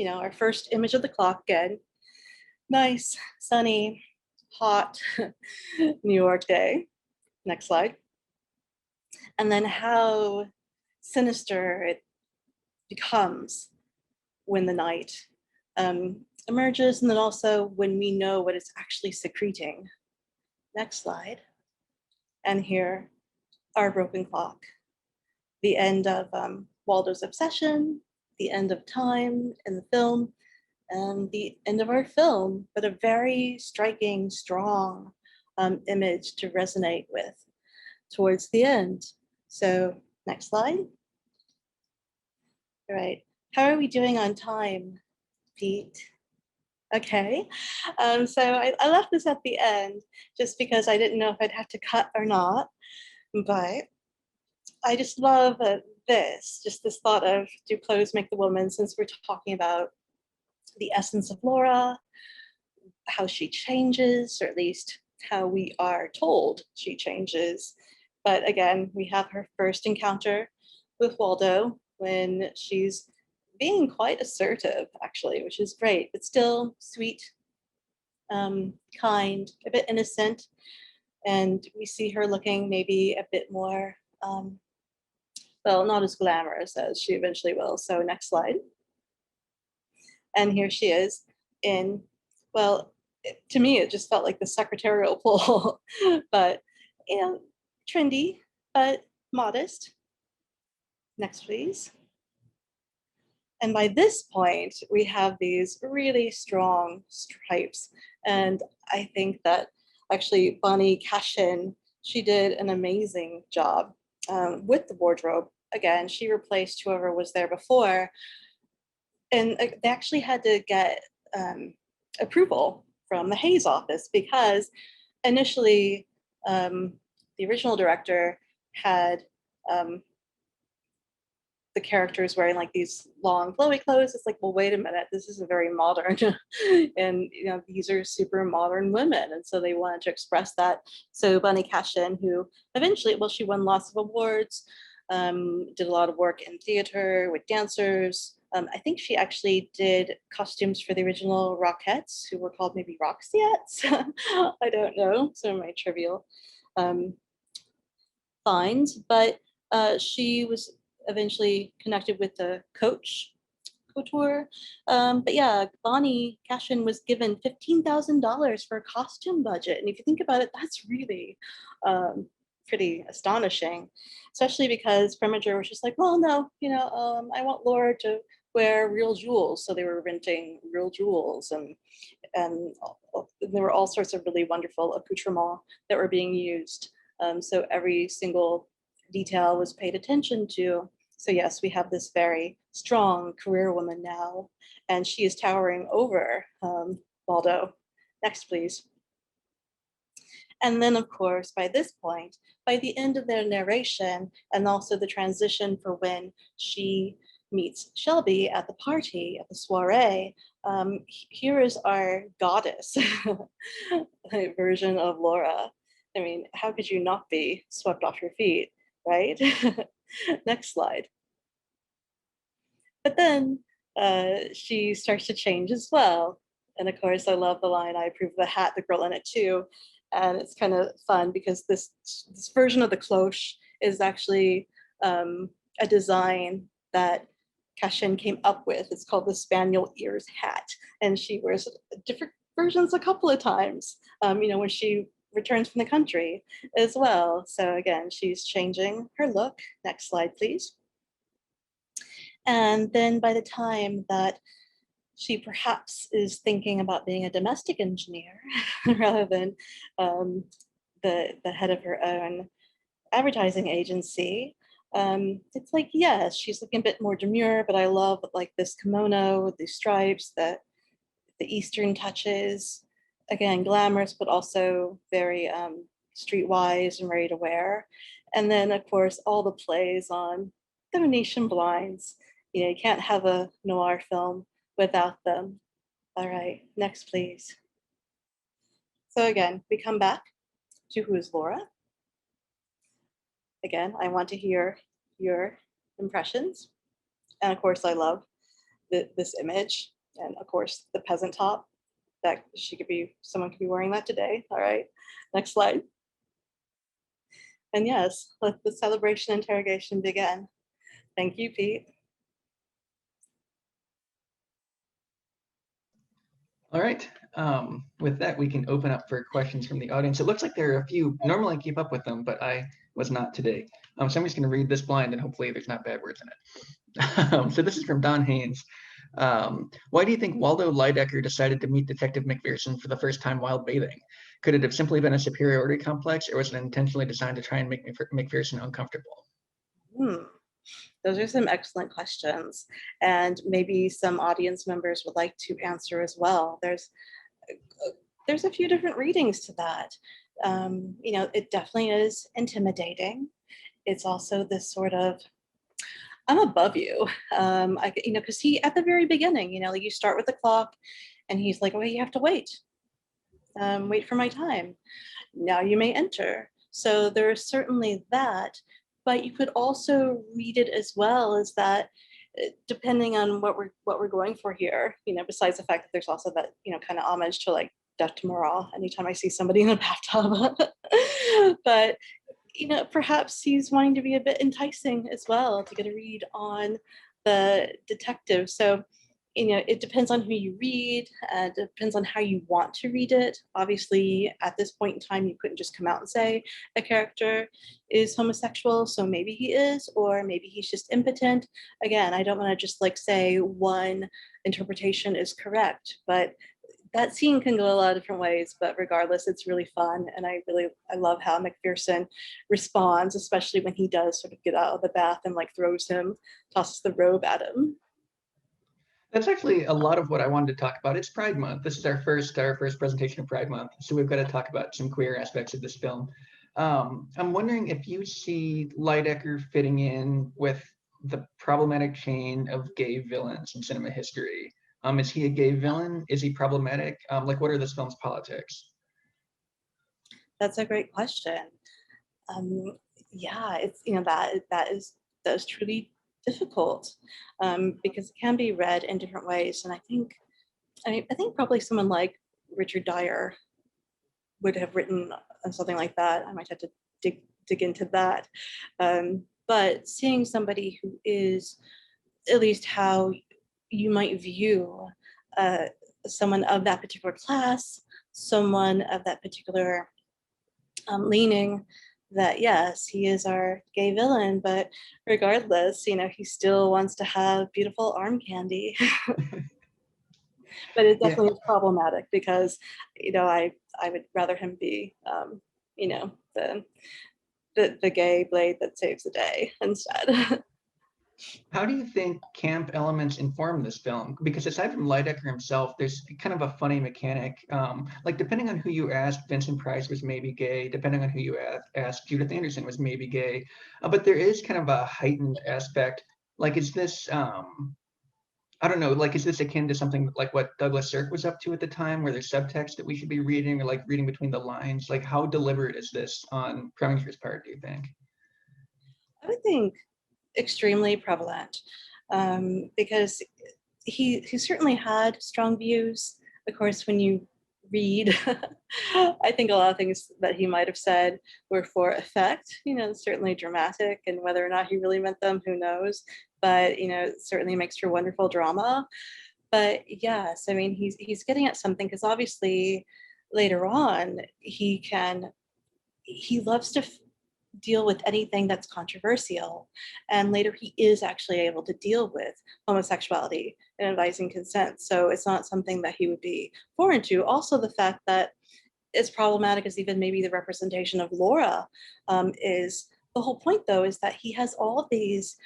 our first image of the clock again. Nice, sunny, hot New York day. Next slide. And then how sinister it becomes when the night emerges, and then also when we know what it's actually secreting. Next slide. And here, our broken clock. The end of Waldo's obsession, the end of time in the film, and the end of our film, but a very striking, strong image to resonate with towards the end. So next slide. All right, how are we doing on time, Pete? Okay, so I left this at the end just because I didn't know if I'd have to cut or not, but I just love just this thought of, do clothes make the woman, since we're talking about the essence of Laura, how she changes, or at least how we are told she changes. But again, we have her first encounter with Waldo when she's being quite assertive, actually, which is great, but still sweet, kind, a bit innocent. And we see her looking maybe a bit more, well, not as glamorous as she eventually will. So next slide. And here she is in, well, to me, it just felt like the secretarial pull, but, you know, trendy, but modest. Next, please. And by this point, we have these really strong stripes. And I think that actually Bonnie Cashin, she did an amazing job with the wardrobe. Again, she replaced whoever was there before. And they actually had to get approval from the Hayes office, because initially the original director had the characters wearing like these long flowy clothes. It's like, well, wait a minute, this is a very modern and you know, these are super modern women, and so they wanted to express that. So Bonnie Cashin, who eventually, well, she won lots of awards, did a lot of work in theater with dancers. I think she actually did costumes for the original Rockettes, who were called maybe Roxyettes. I don't know, some of my trivial finds, but she was eventually connected with the couture. But yeah, Bonnie Cashin was given $15,000 for a costume budget. And if you think about it, that's really pretty astonishing, especially because Preminger was just like, well, no, you know, I want Laura to wear real jewels. So they were renting real jewels, and there were all sorts of really wonderful accoutrements that were being used. So every single detail was paid attention to. So yes, we have this very strong career woman now, and she is towering over Waldo. Next, please. And then, of course, by this point, by the end of their narration, and also the transition for when she meets Shelby at the party, at the soiree, here is our goddess version of Laura. I mean, how could you not be swept off your feet, right? Next slide. But then she starts to change as well. And of course, I love the line, I approve of the hat, the girl in it too. And it's kind of fun because this version of the cloche is actually a design that Cashin came up with. It's called the Spaniel Ears hat. And she wears different versions a couple of times, you know, when she returns from the country as well. So again, she's changing her look. Next slide, please. And then by the time that she perhaps is thinking about being a domestic engineer rather than the head of her own advertising agency, it's like, yes, she's looking a bit more demure, but I love like this kimono with these stripes, the Eastern touches, again, glamorous, but also very streetwise and ready to wear. And then of course, all the plays on the Venetian blinds. You know, you can't have a noir film without them. All right, next, please. So again, we come back to who is Laura. Again, I want to hear your impressions. And of course, I love this image. And of course, the peasant top, that someone could be wearing that today. All right, next slide. And yes, let the celebration interrogation begin. Thank you, Pete. All right. With that, we can open up for questions from the audience. It looks like there are a few. Normally I keep up with them, but I was not today. So I'm just going to read this blind, and hopefully there's not bad words in it. So this is from Don Haynes. Why do you think Waldo Lydecker decided to meet Detective McPherson for the first time while bathing? Could it have simply been a superiority complex, or was it intentionally designed to try and make McPherson uncomfortable? Those are some excellent questions, and maybe some audience members would like to answer as well. There's a few different readings to that. You know, it definitely is intimidating. It's also this sort of I'm above you. Because he, at the very beginning, like you start with the clock and he's like, oh, you have to wait. Wait for my time. Now you may enter. So there is certainly that, but you could also read it as well as that, depending on what we're going for here, besides the fact that there's also that, kind of homage to like death to morale anytime I see somebody in a bathtub. But perhaps he's wanting to be a bit enticing as well to get a read on the detective. So, it depends on who you read, it depends on how you want to read it. Obviously, at this point in time, you couldn't just come out and say a character is homosexual, so maybe he is, or maybe he's just impotent. Again, I don't want to just like say one interpretation is correct, but that scene can go a lot of different ways, but regardless, it's really fun. And I love how McPherson responds, especially when he does sort of get out of the bath and like tosses the robe at him. That's actually a lot of what I wanted to talk about. It's Pride Month. This is our first presentation of Pride Month, so we've got to talk about some queer aspects of this film. I'm wondering if you see Lydecker fitting in with the problematic chain of gay villains in cinema history. Is he a gay villain? Is he problematic? Like, what are this film's politics? That's a great question. Yeah, it's that is truly difficult, because it can be read in different ways. And I think probably someone like Richard Dyer would have written something like that. I might have to dig into that. But seeing somebody who is at least how you might view someone of that particular class, someone of that particular leaning, that yes, he is our gay villain, but regardless, he still wants to have beautiful arm candy. But it definitely is problematic because, I would rather him be, the gay blade that saves the day instead. How do you think camp elements inform this film? Because aside from Lydecker himself, there's kind of a funny mechanic. Like depending on who you asked, Vincent Price was maybe gay. Depending on who you asked, Judith Anderson was maybe gay. But there is kind of a heightened aspect. Like, is this, I don't know, like, is this akin to something like what Douglas Sirk was up to at the time, where there's subtext that we should be reading or like reading between the lines? Like, how deliberate is this on Preminger's part, do you think? I would think extremely prevalent, because he certainly had strong views. Of course, when you read, I think a lot of things that he might have said were for effect, certainly dramatic, and whether or not he really meant them, who knows. But it certainly makes for wonderful drama. But yes, I mean, he's getting at something, because obviously later on he loves to deal with anything that's controversial. And later he is actually able to deal with homosexuality and advising consent. So it's not something that he would be foreign to. Also, the fact that it's problematic is even maybe the representation of Laura. Is the whole point, though, is that he has all of these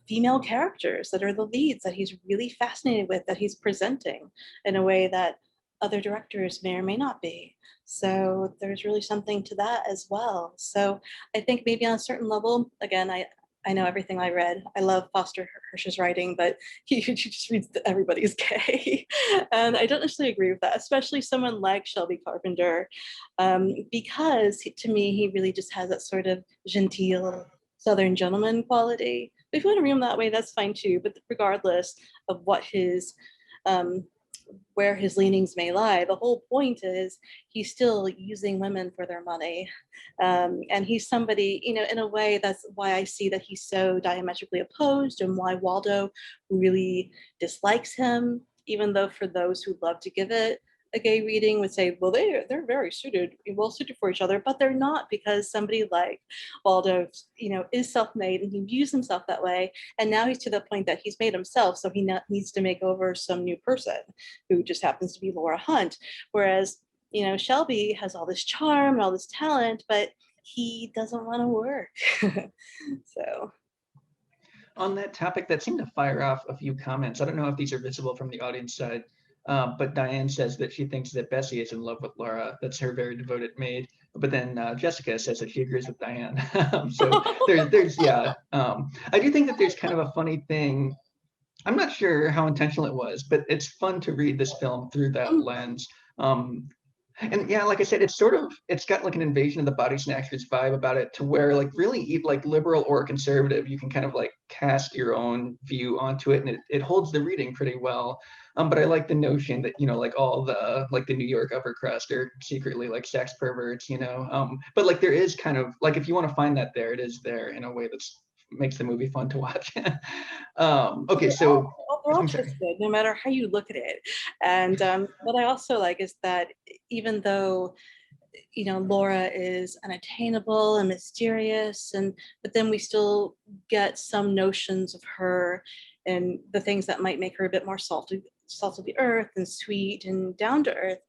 female characters that are the leads that he's really fascinated with, that he's presenting in a way that other directors may or may not be. So there's really something to that as well. So I think maybe on a certain level, again, I know everything I read. I love Foster Hirsch's writing, but he just reads that everybody is gay. And I don't necessarily agree with that, especially someone like Shelby Carpenter, because to me, he really just has that sort of genteel Southern gentleman quality. If you want to read him that way, that's fine too. But regardless of what his where his leanings may lie, the whole point is he's still using women for their money. And he's somebody, in a way, that's why I see that he's so diametrically opposed, and why Waldo really dislikes him, even though for those who love to give it a gay reading would say, well, they're very well suited for each other, but they're not, because somebody like Waldo, is self-made, and he views himself that way. And now he's to the point that he's made himself, so he needs to make over some new person who just happens to be Laura Hunt. Whereas, Shelby has all this charm and all this talent, but he doesn't want to work. So. On that topic, that seemed to fire off a few comments. I don't know if these are visible from the audience side, but Diane says that she thinks that Bessie is in love with Laura. That's her very devoted maid. But then Jessica says that she agrees with Diane. So there's yeah. I do think that there's kind of a funny thing. I'm not sure how intentional it was, but it's fun to read this film through that lens. And yeah, like I said, it's got like an invasion of the body snatchers vibe about it, to where like really like liberal or conservative, you can kind of like cast your own view onto it, and it holds the reading pretty well. But I like the notion that, you know, like all the like the New York upper crust are secretly like sex perverts, you know. But like there is kind of like, if you want to find that there, it is there in a way that's makes the movie fun to watch. Okay, so We're all I'm sorry. twisted, no matter how you look at it. And what I also like is that even though, you know, Laura is unattainable and mysterious, but then we still get some notions of her and the things that might make her a bit more salt of the earth and sweet and down to earth.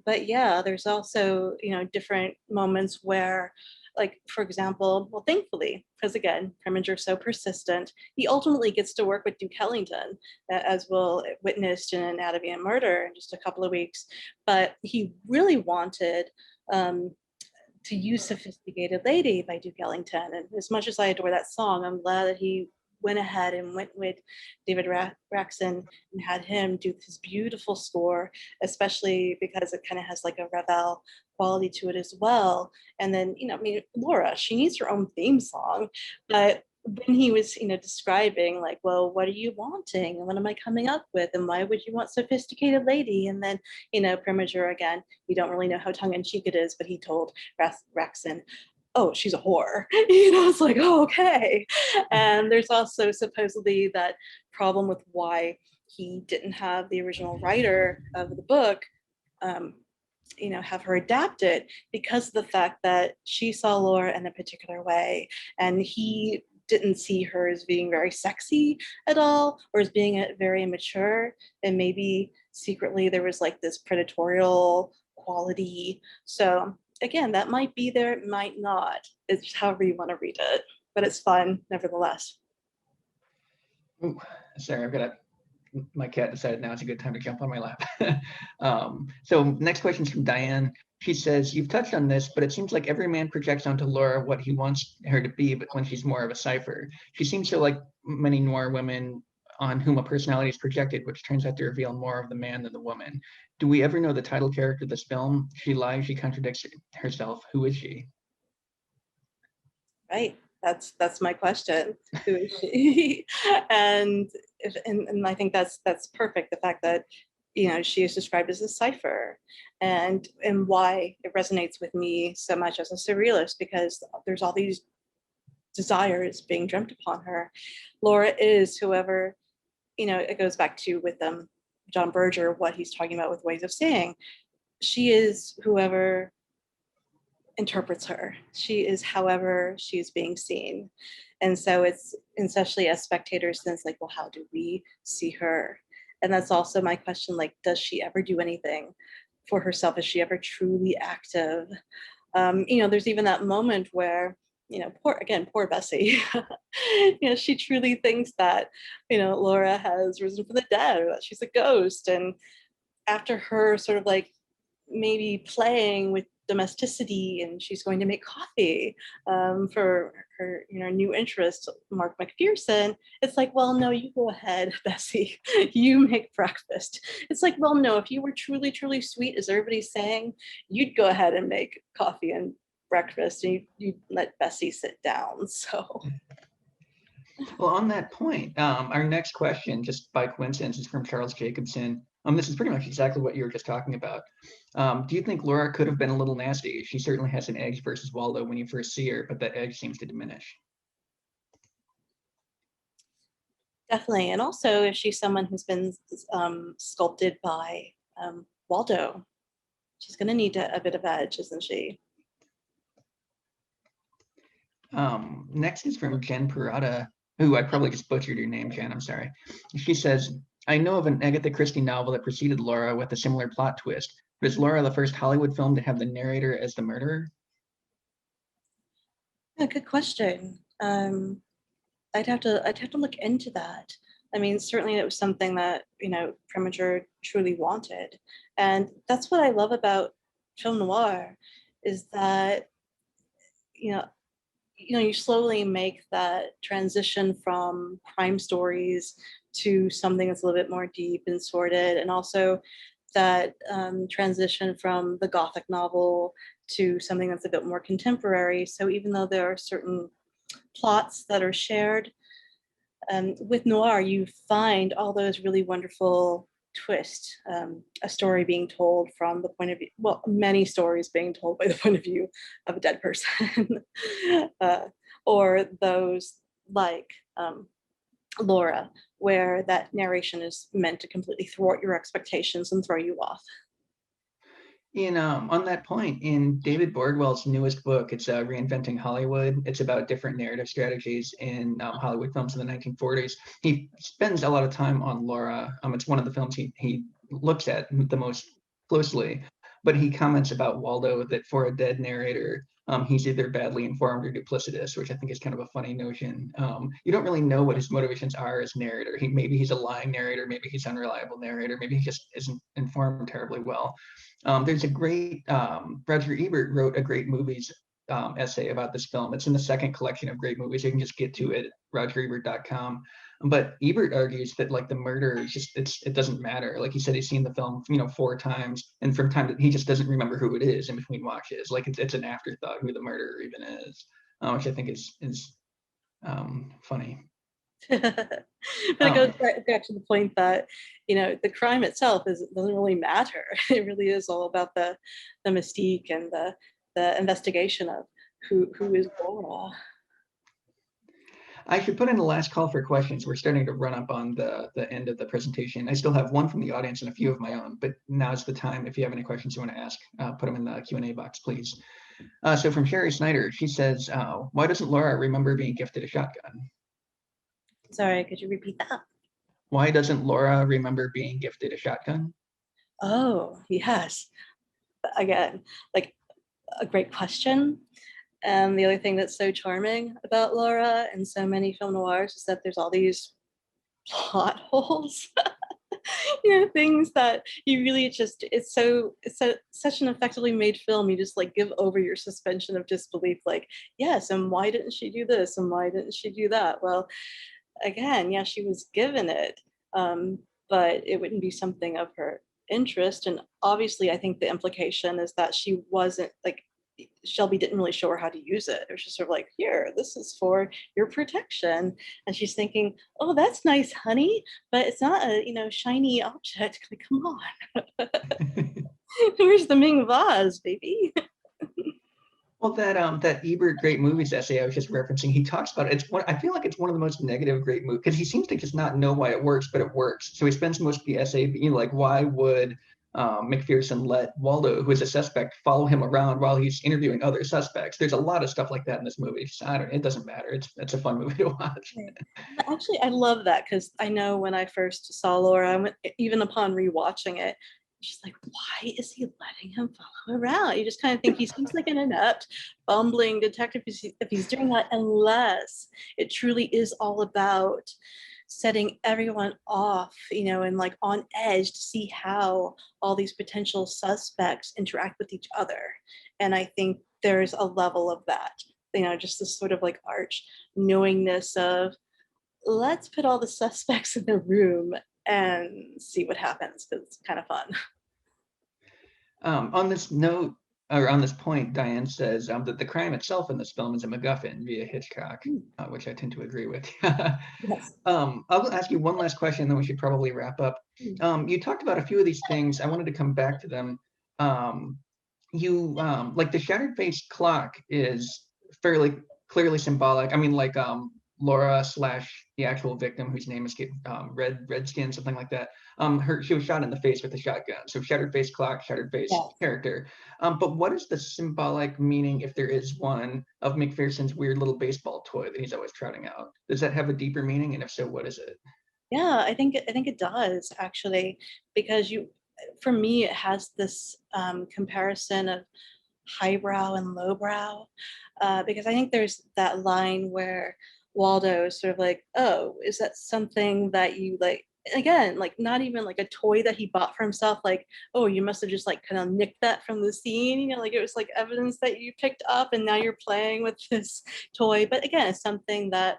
But yeah, there's also, you know, different moments where, like, for example, well, thankfully, because again, Preminger's so persistent, he ultimately gets to work with Duke Ellington, as we'll witnessed in Anatomy and Murder in just a couple of weeks. But he really wanted to use Sophisticated Lady by Duke Ellington. And as much as I adore that song, I'm glad that he went ahead and went with David Raxon and had him do this beautiful score, especially because it kind of has like a Ravel quality to it as well. And then, you know, I mean, Laura, she needs her own theme song, but when he was, you know, describing like, well, what are you wanting and what am I coming up with and why would you want Sophisticated Lady? And then, you know, Preminger, again, we don't really know how tongue-in-cheek it is, but he told Raxon, oh, she's a whore. You know, it's like, oh, okay. And there's also supposedly that problem with why he didn't have the original writer of the book, you know, have her adapt it, because of the fact that she saw Laura in a particular way, and he didn't see her as being very sexy at all, or as being very immature, and maybe secretly there was like this predatorial quality. So again, that might be there, it might not. It's however you want to read it, but it's fun nevertheless. Ooh, sorry, my cat decided now it's a good time to jump on my lap. So next question is from Diane. She says, you've touched on this, but it seems like every man projects onto Laura what he wants her to be, but when she's more of a cipher. She seems to like many noir women on whom a personality is projected, which turns out to reveal more of the man than the woman. Do we ever know the title character of this film? She lies, she contradicts herself. Who is she? Right. That's my question. Who is she? and, and I think that's perfect. The fact that, you know, she is described as a cipher, and why it resonates with me so much as a surrealist, because there's all these desires being dreamt upon her. Laura is whoever, you know, it goes back to with John Berger, what he's talking about with ways of saying. She is whoever interprets her. She is however she's being seen. And so it's especially as spectators, then it's like, well, how do we see her? And that's also my question, like, does she ever do anything for herself? Is she ever truly active? You know, there's even that moment where, you know, poor Bessie, you know, she truly thinks that, you know, Laura has risen from the dead, or that she's a ghost. And after her sort of like maybe playing with domesticity, and she's going to make coffee for her, you know, new interest, Mark McPherson. It's like, well, no, you go ahead, Bessie, you make breakfast. It's like, well, no, if you were truly, truly sweet, as everybody's saying, you'd go ahead and make coffee and breakfast, and you'd let Bessie sit down. So. Well, on that point, our next question, just by coincidence, is from Charles Jacobson. This is pretty much exactly what you were just talking about. Do you think Laura could have been a little nasty? She certainly has an edge versus Waldo when you first see her, but that edge seems to diminish. Definitely. And also, if she's someone who's been sculpted by Waldo, she's going to need a bit of edge, isn't she? Next is from Jen Parada, who I probably just butchered your name, Jen, I'm sorry. She says, I know of an Agatha Christie novel that preceded Laura with a similar plot twist, but is Laura the first Hollywood film to have the narrator as the murderer? Yeah, good question. I'd have to look into that. I mean, certainly it was something that, you know, Preminger truly wanted. And that's what I love about film noir, is that, you know, you slowly make that transition from crime stories to something that's a little bit more deep and sorted, and also that transition from the Gothic novel to something that's a bit more contemporary. So even though there are certain plots that are shared, with noir, you find all those really wonderful twists. A story being told from the point of view, well, many stories being told by the point of view of a dead person, uh, or those like Laura, where that narration is meant to completely thwart your expectations and throw you off. In on that point, in David Bordwell's newest book, it's Reinventing Hollywood. It's about different narrative strategies in Hollywood films in the 1940s. He spends a lot of time on Laura. It's one of the films he looks at the most closely, but he comments about Waldo that for a dead narrator, he's either badly informed or duplicitous, which I think is kind of a funny notion. You don't really know what his motivations are as narrator. Maybe he's a lying narrator, maybe he's unreliable narrator, maybe he just isn't informed terribly well. There's a great Roger Ebert wrote a great movies essay about this film. It's in the second collection of great movies. You can just get to it at rogerebert.com. But Ebert argues that like the murder is just it doesn't matter. Like he said, he's seen the film 4 times, and from time to he just doesn't remember who it is in between watches. Like it's an afterthought who the murderer even is, which I think is funny. But it goes Um, back to the point that, the crime itself doesn't really matter. It really is all about the mystique and the investigation of who is Laura. I should put in the last call for questions. We're starting to run up on the end of the presentation. I still have one from the audience and a few of my own, but now's the time. If you have any questions you want to ask, put them in the Q&A box, please. So from Sherry Snyder, she says, why doesn't Laura remember being gifted a shotgun? Sorry, could you repeat that? Why doesn't Laura remember being gifted a shotgun? Oh, yes. Again, like a great question. And the other thing that's so charming about Laura and so many film noirs is that there's all these plot holes. Things that you really just such an effectively made film. You just like give over your suspension of disbelief, like, yes, and why didn't she do this and why didn't she do that? Well, again, yeah, she was given it, but it wouldn't be something of her interest. And obviously I think the implication is that she wasn't like, Shelby didn't really show her how to use it. It was just sort of like, here, this is for your protection. And she's thinking, oh, that's nice, honey, but it's not a, shiny object. Like, come on. Where's the Ming vase, baby? Well, that Ebert Great Movies essay I was just referencing, he talks about it. I feel like it's one of the most negative great movies because he seems to just not know why it works, but it works. So he spends most of the essay being like, why would McPherson let Waldo, who is a suspect, follow him around while he's interviewing other suspects? There's a lot of stuff like that in this movie. It doesn't matter. It's a fun movie to watch. Actually, I love that because I know when I first saw Laura, even upon rewatching it, she's like, why is he letting him follow around? You just kind of think he seems like an inept, bumbling detective if he's doing that, unless it truly is all about setting everyone off, and like on edge to see how all these potential suspects interact with each other. And I think there's a level of that, just this sort of like arch knowingness of, let's put all the suspects in the room and see what happens, because it's kind of fun. On this note, or on this point, Diane says that the crime itself in this film is a MacGuffin via Hitchcock, which I tend to agree with. Yes. I'll ask you one last question, then we should probably wrap up. You talked about a few of these things. I wanted to come back to them. Like the shattered face clock is fairly clearly symbolic. I mean, like Laura / the actual victim, whose name is Redskin, something like that. She was shot in the face with a shotgun. So shattered face clock, shattered face character. But what is the symbolic meaning, if there is one, of McPherson's weird little baseball toy that he's always trotting out? Does that have a deeper meaning? And if so, what is it? Yeah, I think it does, actually, because for me, it has this comparison of highbrow and lowbrow, because I think there's that line where Waldo is sort of like, oh, is that something that you like again, like not even like a toy that he bought for himself, like, oh, you must have just like kind of nicked that from the scene, you know, like it was like evidence that you picked up and now you're playing with this toy. But again, it's something that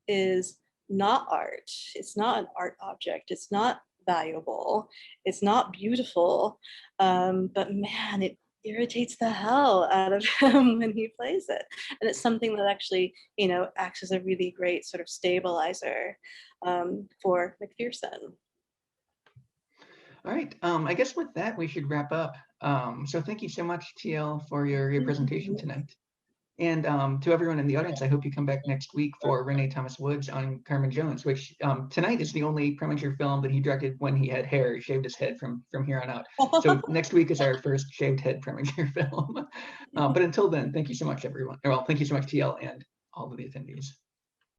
is not art. It's not an art object. It's not valuable. It's not beautiful. But man, it irritates the hell out of him when he plays it. And it's something that actually, you know, acts as a really great sort of stabilizer for McPherson. All right. I guess with that, we should wrap up. So thank you so much, TL, for your presentation tonight. And to everyone in the audience, I hope you come back next week for Renee Thomas Woods on Carmen Jones, which tonight is the only Preminger film that he directed when he had hair. He shaved his head from here on out. So next week is our first shaved head Preminger film. But until then, thank you so much, everyone. Well, thank you so much, TL, and all of the attendees.